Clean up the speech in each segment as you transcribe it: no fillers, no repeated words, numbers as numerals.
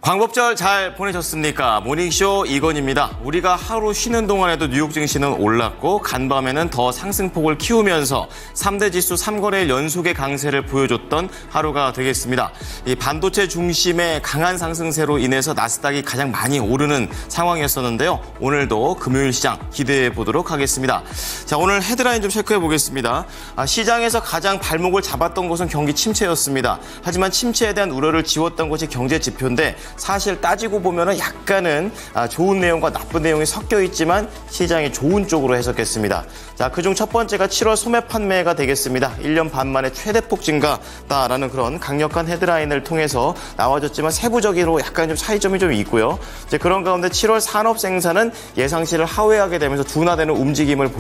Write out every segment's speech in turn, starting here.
광복절 잘 보내셨습니까? 모닝쇼 이건입니다. 우리가 하루 쉬는 동안에도 뉴욕 증시는 올랐고 간밤에는 더 상승폭을 키우면서 3대 지수 3거래일 연속의 강세를 보여줬던 하루가 되겠습니다. 이 반도체 중심의 강한 상승세로 인해서 나스닥이 가장 많이 오르는 상황이었었는데요. 오늘도 금요일 시장 기대해 보도록 하겠습니다. 자, 오늘 헤드라인 좀 체크해 보겠습니다. 시장에서 가장 발목을 잡았던 것은 경기 침체였습니다. 하지만 침체에 대한 우려를 지웠던 것이 경제 지표인데 사실 따지고 보면은 약간은 좋은 내용과 나쁜 내용이 섞여 있지만 시장이 좋은 쪽으로 해석했습니다. 자, 그중 첫 번째가 7월 소매 판매가 되겠습니다. 1년 반 만에 최대폭 증가다라는 그런 강력한 헤드라인을 통해서 나와줬지만 세부적으로 약간 좀 차이점이 좀 있고요. 이제 그런 가운데 7월 산업 생산은 예상치를 하회하게 되면서 둔화되는 움직임을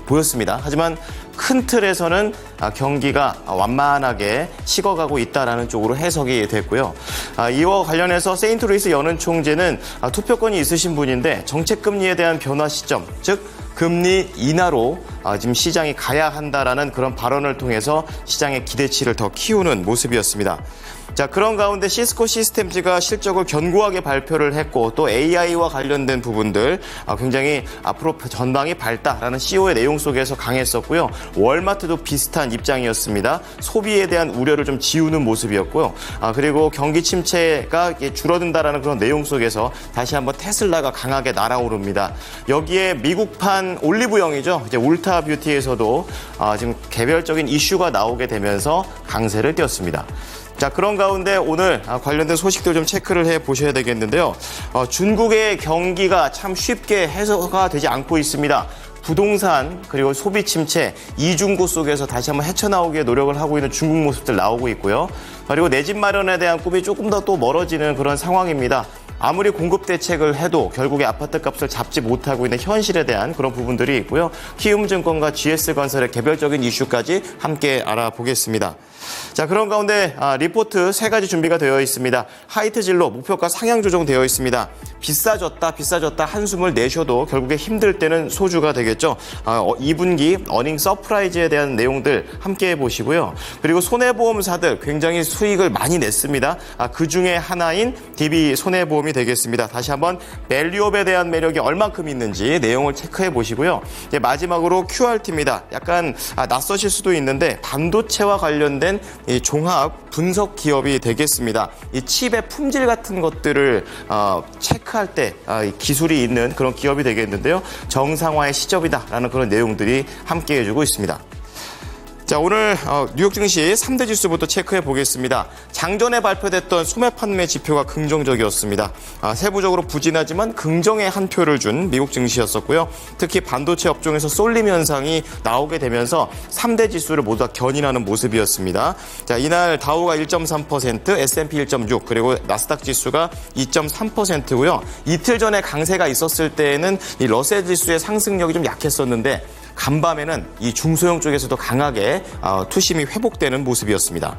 보였습니다. 하지만 큰 틀에서는 경기가 완만하게 식어가고 있다라는 쪽으로 해석이 됐고요. 이와 관련해서 세인트루이스 연은 총재는 투표권이 있으신 분인데 정책금리에 대한 변화 시점, 즉 금리 인하로 지금 시장이 가야 한다라는 그런 발언을 통해서 시장의 기대치를 더 키우는 모습이었습니다. 자, 그런 가운데 시스코 시스템즈가 실적을 견고하게 발표를 했고 또 AI와 관련된 부분들 굉장히 앞으로 전망이 밝다라는 CEO의 내용 속에서 강했었고요. 월마트도 비슷한 입장이었습니다. 소비에 대한 우려를 좀 지우는 모습이었고요. 그리고 경기 침체가 줄어든다라는 그런 내용 속에서 다시 한번 테슬라가 강하게 날아오릅니다. 여기에 미국판 올리브영이죠. 이제 울타 뷰티에서도 지금 개별적인 이슈가 나오게 되면서 강세를 띄웠습니다. 자, 그런 가운데 오늘 관련된 소식들 좀 체크를 해 보셔야 되겠는데요. 중국의 경기가 참 쉽게 해소가 되지 않고 있습니다. 부동산 그리고 소비 침체 이중고 속에서 다시 한번 헤쳐나오기에 노력을 하고 있는 중국 모습들 나오고 있고요. 그리고 내 집 마련에 대한 꿈이 조금 더 또 멀어지는 그런 상황입니다. 아무리 공급 대책을 해도 결국에 아파트 값을 잡지 못하고 있는 현실에 대한 그런 부분들이 있고요. 키움증권과 GS건설의 개별적인 이슈까지 함께 알아보겠습니다. 자, 그런 가운데 리포트 3가지 준비가 되어 있습니다. 하이트진로 목표가 상향 조정되어 있습니다. 비싸졌다 한숨을 내셔도 결국에 힘들 때는 소주가 되겠죠. 2분기 어닝 서프라이즈에 대한 내용들 함께 보시고요. 그리고 손해보험사들 굉장히 수익을 많이 냈습니다. 그중에 하나인 DB 손해보험이 되겠습니다. 다시 한번 밸류업에 대한 매력이 얼만큼 있는지 내용을 체크해 보시고요. 이제 마지막으로 QRT입니다. 약간 낯서실 수도 있는데 반도체와 관련된 이 종합 분석 기업이 되겠습니다. 이 칩의 품질 같은 것들을 체크할 때 기술이 있는 그런 기업이 되겠는데요. 정상화의 시점이다라는 그런 내용들이 함께 해주고 있습니다. 자, 오늘 뉴욕 증시 3대 지수부터 체크해 보겠습니다. 장전에 발표됐던 소매 판매 지표가 긍정적이었습니다. 세부적으로 부진하지만 긍정의 한 표를 준 미국 증시였었고요. 특히 반도체 업종에서 쏠림 현상이 나오게 되면서 3대 지수를 모두 다 견인하는 모습이었습니다. 자, 이날 다우가 1.3%, S&P 1.6, 그리고 나스닥 지수가 2.3%고요. 이틀 전에 강세가 있었을 때에는 이 러셀 지수의 상승력이 좀 약했었는데 간밤에는 이 중소형 쪽에서도 강하게 투심이 회복되는 모습이었습니다.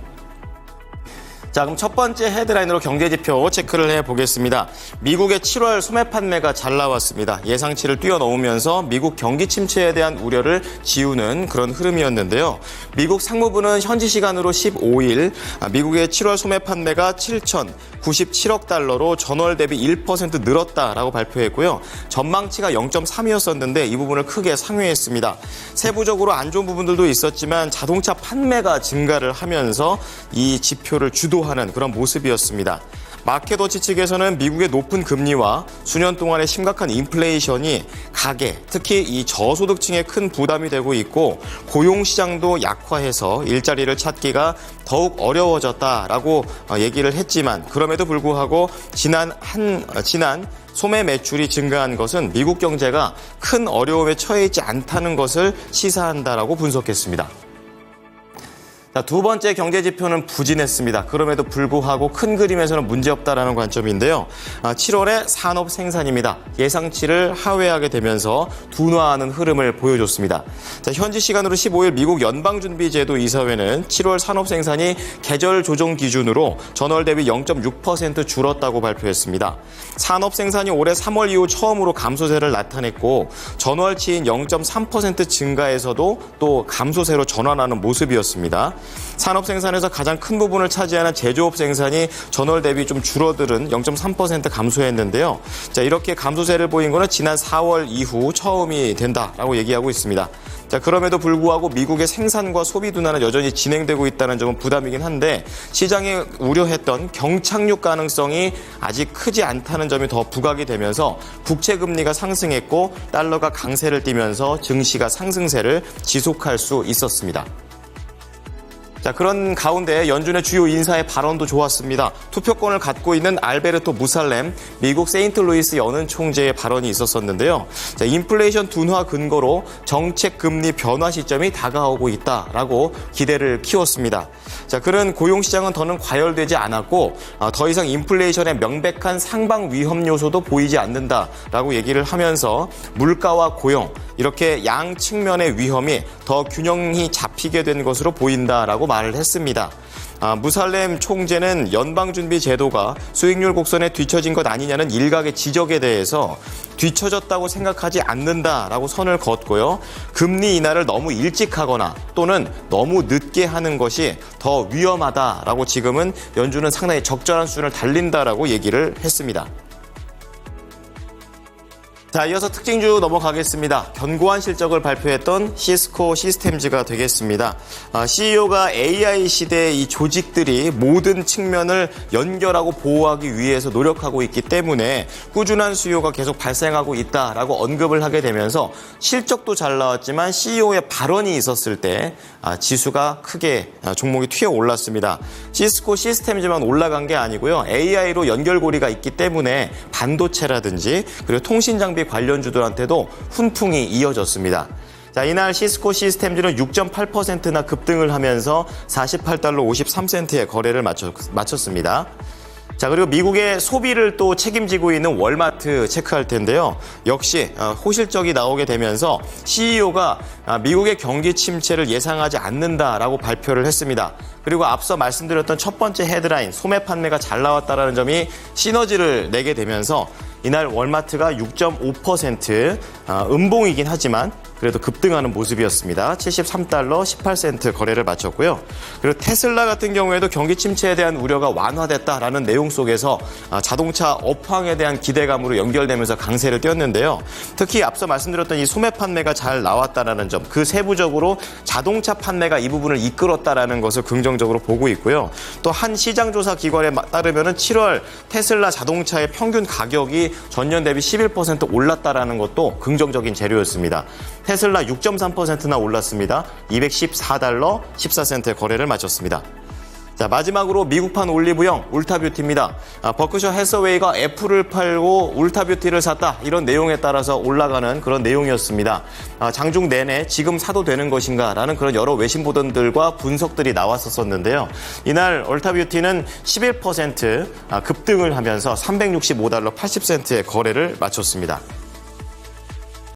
자, 그럼 첫 번째 헤드라인으로 경제지표 체크를 해보겠습니다. 미국의 7월 소매 판매가 잘 나왔습니다. 예상치를 뛰어넘으면서 미국 경기 침체에 대한 우려를 지우는 그런 흐름이었는데요. 미국 상무부는 현지 시간으로 15일 미국의 7월 소매 판매가 7,097억 달러로 전월 대비 1% 늘었다라고 발표했고요. 전망치가 0.3이었었는데 이 부분을 크게 상회했습니다. 세부적으로 안 좋은 부분들도 있었지만 자동차 판매가 증가를 하면서 이 지표를 주도하는 그런 모습이었습니다. 마켓워치 측에서는 미국의 높은 금리와 수년 동안의 심각한 인플레이션이 가계, 특히 이 저소득층에 큰 부담이 되고 있고 고용시장도 약화해서 일자리를 찾기가 더욱 어려워졌다라고 얘기를 했지만 그럼에도 불구하고 지난 소매 매출이 증가한 것은 미국 경제가 큰 어려움에 처해 있지 않다는 것을 시사한다라고 분석했습니다. 자, 두 번째 경제 지표는 부진했습니다. 그럼에도 불구하고 큰 그림에서는 문제없다라는 관점인데요. 7월의 산업 생산입니다. 예상치를 하회하게 되면서 둔화하는 흐름을 보여줬습니다. 자, 현지 시간으로 15일 미국 연방준비제도 이사회는 7월 산업 생산이 계절 조정 기준으로 전월 대비 0.6% 줄었다고 발표했습니다. 산업 생산이 올해 3월 이후 처음으로 감소세를 나타냈고 전월치인 0.3% 증가에서도 또 감소세로 전환하는 모습이었습니다. 산업 생산에서 가장 큰 부분을 차지하는 제조업 생산이 전월 대비 좀 줄어들은 0.3% 감소했는데요. 자, 이렇게 감소세를 보인 거는 지난 4월 이후 처음이 된다라고 얘기하고 있습니다. 자, 그럼에도 불구하고 미국의 생산과 소비 둔화는 여전히 진행되고 있다는 점은 부담이긴 한데 시장이 우려했던 경착륙 가능성이 아직 크지 않다는 점이 더 부각이 되면서 국채 금리가 상승했고 달러가 강세를 띠면서 증시가 상승세를 지속할 수 있었습니다. 자, 그런 가운데 연준의 주요 인사의 발언도 좋았습니다. 투표권을 갖고 있는 알베르토 무살렘 미국 세인트루이스 연은 총재의 발언이 있었었는데요. 자, 인플레이션 둔화 근거로 정책 금리 변화 시점이 다가오고 있다라고 기대를 키웠습니다. 자, 그런 고용 시장은 더는 과열되지 않았고 더 이상 인플레이션의 명백한 상방 위험 요소도 보이지 않는다라고 얘기를 하면서 물가와 고용 이렇게 양 측면의 위험이 더 균형이 잡히게 된 것으로 보인다라고 말을 했습니다. 무살렘 총재는 연방준비 제도가 수익률 곡선에 뒤처진 것 아니냐는 일각의 지적에 대해서 뒤처졌다고 생각하지 않는다라고 선을 그었고요. 금리 인하를 너무 일찍 하거나 또는 너무 늦게 하는 것이 더 위험하다라고 지금은 연준은 상당히 적절한 수준을 달린다라고 얘기를 했습니다. 자, 이어서 특징주 넘어가겠습니다. 견고한 실적을 발표했던 시스코 시스템즈가 되겠습니다. CEO가 AI 시대의 이 조직들이 모든 측면을 연결하고 보호하기 위해서 노력하고 있기 때문에 꾸준한 수요가 계속 발생하고 있다라고 언급을 하게 되면서 실적도 잘 나왔지만 CEO의 발언이 있었을 때 지수가 크게 종목이 튀어 올랐습니다. 시스코 시스템즈만 올라간 게 아니고요. AI로 연결고리가 있기 때문에 반도체라든지 그리고 통신장비 관련주들한테도 훈풍이 이어졌습니다. 자, 이날 시스코 시스템즈는 6.8%나 급등을 하면서 48달러 53센트의 거래를 마쳤습니다. 자, 그리고 미국의 소비를 또 책임지고 있는 월마트 체크할 텐데요. 역시 호실적이 나오게 되면서 CEO가 미국의 경기 침체를 예상하지 않는다라고 발표를 했습니다. 그리고 앞서 말씀드렸던 첫 번째 헤드라인 소매 판매가 잘 나왔다라는 점이 시너지를 내게 되면서 이날 월마트가 6.5% 음봉이긴 하지만 그래도 급등하는 모습이었습니다. 73달러 18센트 거래를 마쳤고요. 그리고 테슬라 같은 경우에도 경기 침체에 대한 우려가 완화됐다라는 내용 속에서 자동차 업황에 대한 기대감으로 연결되면서 강세를 띄었는데요. 특히 앞서 말씀드렸던 이 소매 판매가 잘 나왔다라는 점, 그 세부적으로 자동차 판매가 이 부분을 이끌었다라는 것을 긍정적으로 보고 있고요. 또 한 시장조사 기관에 따르면은 7월 테슬라 자동차의 평균 가격이 전년 대비 11% 올랐다라는 것도 긍정적인 재료였습니다. 테슬라 6.3%나 올랐습니다. 214달러 14센트의 거래를 마쳤습니다. 자, 마지막으로 미국판 올리브영 울타뷰티입니다. 버크셔 해서웨이가 애플을 팔고 울타뷰티를 샀다. 이런 내용에 따라서 올라가는 그런 내용이었습니다. 장중 내내 지금 사도 되는 것인가 라는 그런 여러 외신 보도들과 분석들이 나왔었는데요. 이날 울타뷰티는 11% 급등을 하면서 365달러 80센트의 거래를 마쳤습니다.